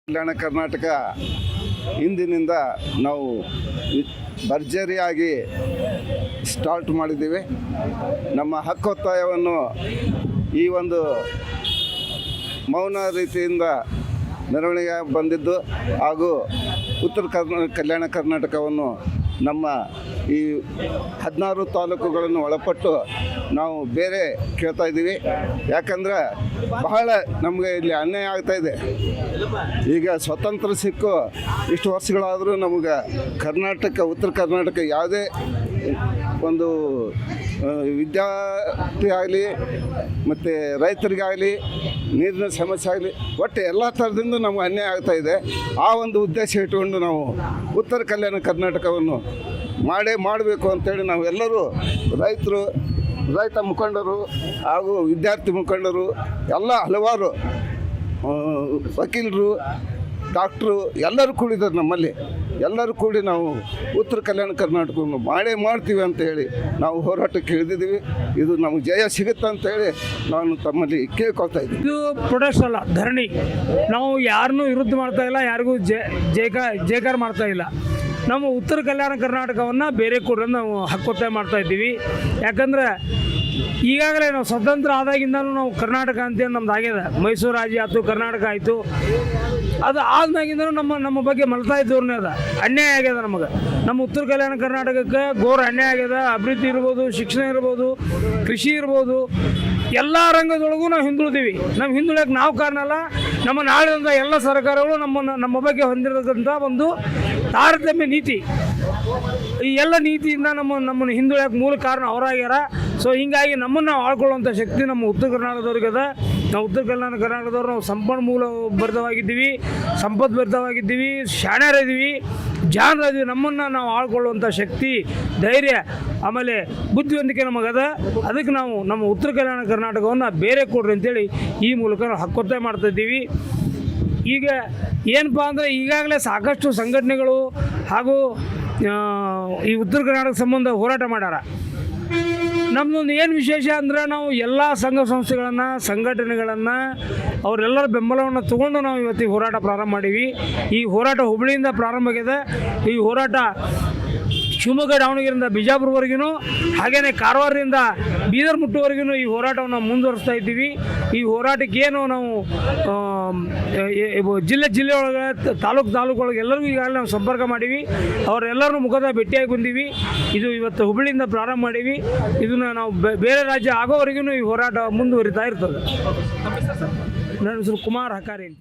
ಕಲ್ಯಾಣ ಕರ್ನಾಟಕ ಇಂದಿನಿಂದ ನಾವು ಭರ್ಜರಿಯಾಗಿ ಸ್ಟಾರ್ಟ್ ಮಾಡಿದ್ದೀವಿ. ನಮ್ಮ ಹಕ್ಕೊತ್ತಾಯವನ್ನು ಈ ಒಂದು ಮೌನ ರೀತಿಯಿಂದ ಮೆರವಣಿಗೆ ಬಂದಿದ್ದು ಹಾಗೂ ಕಲ್ಯಾಣ ಕರ್ನಾಟಕವನ್ನು ನಮ್ಮ ಈ 16 ತಾಲೂಕುಗಳನ್ನು ಒಳಪಟ್ಟು ನಾವು ಬೇರೆ ಕೇಳ್ತಾ ಇದ್ದೀವಿ. ಯಾಕಂದರೆ ಬಹಳ ನಮಗೆ ಇಲ್ಲಿ ಅನ್ಯಾಯ ಆಗ್ತಾಯಿದೆ. ಈಗ ಸ್ವತಂತ್ರ ಸಿಕ್ಕು ಇಷ್ಟು ವರ್ಷಗಳಾದರೂ ನಮಗೆ ಉತ್ತರ ಕರ್ನಾಟಕ ಯಾವುದೇ ಒಂದು ವಿದ್ಯಾರ್ಥಿ ಆಗಲಿ ಮತ್ತು ರೈತರಿಗಾಗಲಿ ನೀರಿನ ಸಮಸ್ಯೆ ಆಗಲಿ ಒಟ್ಟು ಎಲ್ಲ ಥರದಿಂದ ನಮಗೆ ಅನ್ಯಾಯ ಆಗ್ತಾಯಿದೆ. ಆ ಒಂದು ಉದ್ದೇಶ ಇಟ್ಟುಕೊಂಡು ನಾವು ಉತ್ತರ ಕಲ್ಯಾಣ ಕರ್ನಾಟಕವನ್ನು ಮಾಡಬೇಕು ಅಂತೇಳಿ ನಾವು ಎಲ್ಲರೂ ರೈತ ಮುಖಂಡರು ಹಾಗೂ ವಿದ್ಯಾರ್ಥಿ ಮುಖಂಡರು ಎಲ್ಲ ಹಲವಾರು ವಕೀಲರು ಡಾಕ್ಟ್ರು ಎಲ್ಲರೂ ಕೂಡಿದ್ದಾರೆ. ನಮ್ಮಲ್ಲಿ ಎಲ್ಲರೂ ಕೂಡಿ ನಾವು ಉತ್ತರ ಕಲ್ಯಾಣ ಕರ್ನಾಟಕವನ್ನು ಮಾಡ್ತೀವಿ ಅಂತ ಹೇಳಿ ನಾವು ಹೋರಾಟಕ್ಕೆ ಇಳಿದಿದ್ದೀವಿ. ಇದು ನಮಗೆ ಜಯ ಸಿಗುತ್ತೆ ಅಂತೇಳಿ ನಾನು ತಮ್ಮಲ್ಲಿ ಕೇಳ್ಕೊಳ್ತಾ ಇದ್ದೀನಿ. ಇದು ಪ್ರೊಟೆಸ್ಟ್ ಅಲ್ಲ, ಧರಣಿ. ನಾವು ಯಾರನ್ನೂ ವಿರುದ್ಧ ಮಾಡ್ತಾ ಇಲ್ಲ, ಯಾರಿಗೂ ಜಯಕಾರ ಮಾಡ್ತಾ ಇಲ್ಲ. ನಮ್ಮ ಉತ್ತರ ಕಲ್ಯಾಣ ಕರ್ನಾಟಕವನ್ನು ಬೇರೆ ಕೂಡ ನಾವು ಹಕ್ಕೊತ್ತಾಯ ಮಾಡ್ತಾ ಇದ್ದೀವಿ. ಯಾಕಂದರೆ ಈಗಾಗಲೇ ನಾವು ಸ್ವತಂತ್ರ ಆದಾಗಿಂದನೂ ನಾವು ಕರ್ನಾಟಕ ಅಂತೇಳಿ ನಮ್ದು ಆಗ್ಯದ. ಮೈಸೂರು ರಾಜ್ಯ ಆಯಿತು, ಕರ್ನಾಟಕ ಆಯಿತು. ಅದು ಆದ್ಮೇಗಿಂದನೂ ನಮ್ಮ ಬಗ್ಗೆ ಮಲ್ತಾ ಇದ್ದವ್ರನ್ನೇ ಅದ ಅನ್ಯಾಯ ಆಗ್ಯದ. ನಮಗೆ ನಮ್ಮ ಉತ್ತರ ಕಲ್ಯಾಣ ಕರ್ನಾಟಕಕ್ಕೆ ಘೋರ ಅನ್ಯಾಯ ಆಗ್ಯದ. ಅಭಿವೃದ್ಧಿ ಇರ್ಬೋದು, ಶಿಕ್ಷಣ ಇರ್ಬೋದು, ಕೃಷಿ ಇರ್ಬೋದು, ಎಲ್ಲ ರಂಗದೊಳಗೂ ನಾವು ಹಿಂದುಳಿದೀವಿ. ನಮ್ಮ ಹಿಂದುಳಿಯೋಕೆ ನಾವು ಕಾರಣ ಅಲ್ಲ, ನಮ್ಮ ನಾಳಿನಿಂದ ಎಲ್ಲ ಸರ್ಕಾರಗಳು ನಮ್ಮ ಬಗ್ಗೆ ಹೊಂದಿರತಕ್ಕಂಥ ಒಂದು ತಾರತಮ್ಯ ನೀತಿ, ಈ ಎಲ್ಲ ನೀತಿಯಿಂದ ನಮ್ಮನ್ನು ಹಿಂದುಳಿಯೋಕೆ ಮೂಲ ಕಾರಣ ಅವರಾಗ್ಯಾರ. ಸೊ ಹೀಗಾಗಿ ನಮ್ಮನ್ನು ನಾವು ಆಳ್ಕೊಳ್ಳುವಂಥ ಶಕ್ತಿ ನಮ್ಮ ಉತ್ತರ ಕರ್ನಾಟಕದವ್ರಿಗೆ ಅದ. ನಾವು ಉತ್ತರ ಕಲ್ಯಾಣ ಕರ್ನಾಟಕದವ್ರು ನಾವು ಸಂಪನ್ಮೂಲ ಭರಿತವಾಗಿದ್ದೀವಿ, ಸಂಪತ್ತು ಭರಿತವಾಗಿದ್ದೀವಿ, ಶಾಣ್ಯರಿದ್ದೀವಿ, ಜಾಣರಿದ್ದೀವಿ. ನಮ್ಮನ್ನು ನಾವು ಆಳ್ಕೊಳ್ಳುವಂಥ ಶಕ್ತಿ, ಧೈರ್ಯ, ಆಮೇಲೆ ಬುದ್ಧಿವಂತಿಕೆ ನಮಗದ. ಅದಕ್ಕೆ ನಾವು ನಮ್ಮ ಉತ್ತರ ಕಲ್ಯಾಣ ಕರ್ನಾಟಕವನ್ನು ಬೇರೆ ಕೊಡ್ರಿ ಅಂತೇಳಿ ಈ ಮೂಲಕ ನಾವು ಹಕ್ಕೊತ್ತಾಯ ಮಾಡ್ತಾಯಿದ್ದೀವಿ. ಈಗ ಏನಪ್ಪ ಅಂದರೆ ಈಗಾಗಲೇ ಸಾಕಷ್ಟು ಸಂಘಟನೆಗಳು ಹಾಗೂ ಈ ಉತ್ತರ ಕರ್ನಾಟಕ ಸಂಬಂಧ ಹೋರಾಟ ಮಾಡ್ಯಾರ. ನಮ್ಮದೊಂದು ಏನು ವಿಶೇಷ ಅಂದರೆ ನಾವು ಎಲ್ಲ ಸಂಘ ಸಂಸ್ಥೆಗಳನ್ನು, ಸಂಘಟನೆಗಳನ್ನು, ಅವರೆಲ್ಲರ ಬೆಂಬಲವನ್ನು ತಗೊಂಡು ನಾವು ಇವತ್ತಿಗೆ ಹೋರಾಟ ಪ್ರಾರಂಭ ಮಾಡೀವಿ. ಈ ಹೋರಾಟ ಹುಬ್ಬಳ್ಳಿಯಿಂದ ಪ್ರಾರಂಭ ಆಗಿದೆ. ಈ ಹೋರಾಟ ಶಿವಮೊಗ್ಗ, ದಾವಣಗೆರೆಯಿಂದ ಬಿಜಾಪುರವರೆಗೂ, ಹಾಗೆಯೇ ಕಾರವಾರದಿಂದ ಬೀದರ್ ಮುಟ್ಟುವರೆಗೂ ಈ ಹೋರಾಟವನ್ನು ಮುಂದುವರಿಸ್ತಾ ಇದ್ದೀವಿ. ಈ ಹೋರಾಟಕ್ಕೆ ಏನು ನಾವು ಜಿಲ್ಲೆ ಒಳಗೆ ತಾಲೂಕು ಒಳಗೆ ಎಲ್ಲರಿಗೂ ಈಗಾಗಲೇ ನಾವು ಸಂಪರ್ಕ ಮಾಡೀವಿ. ಅವರೆಲ್ಲರೂ ಮುಖದ ಭೇಟಿಯಾಗಿ ಬಂದೀವಿ. ಇದು ಇವತ್ತು ಹುಬ್ಬಳ್ಳಿಯಿಂದ ಪ್ರಾರಂಭ ಮಾಡೀವಿ. ಇದನ್ನು ನಾವು ಬೇರೆ ರಾಜ್ಯ ಆಗೋವರೆಗೂ ಈ ಹೋರಾಟ ಮುಂದುವರಿತಾ ಇರ್ತದೆ. ನನ್ನ ಹೆಸರು ಕುಮಾರ್ ಹಕಾರಿ ಅಂತ.